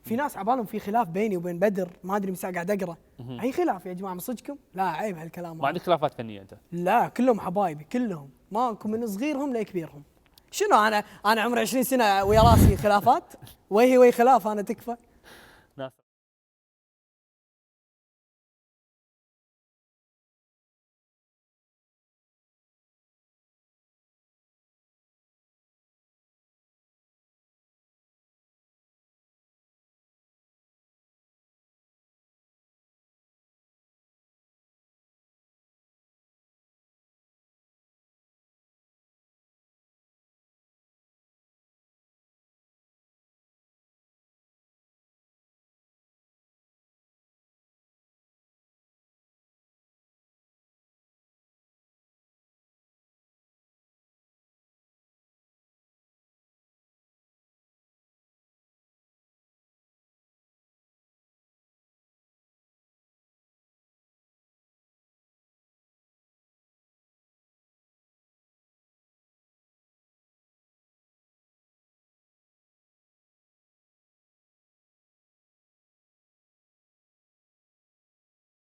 في ناس عبالهم في خلاف بيني وبين بدر، ما ادري من ساعه قاعد اقرا. اي خلاف يا جماعه من صدقكم؟ لا عيب هالكلام. ما عندك خلافات فنيه انت؟ لا كلهم حبايبي، كلهم ماكو من صغيرهم لكبيرهم. شنو انا عمري 20 سنه ويا راسي خلافات؟ وهي خلاف انا تكفى.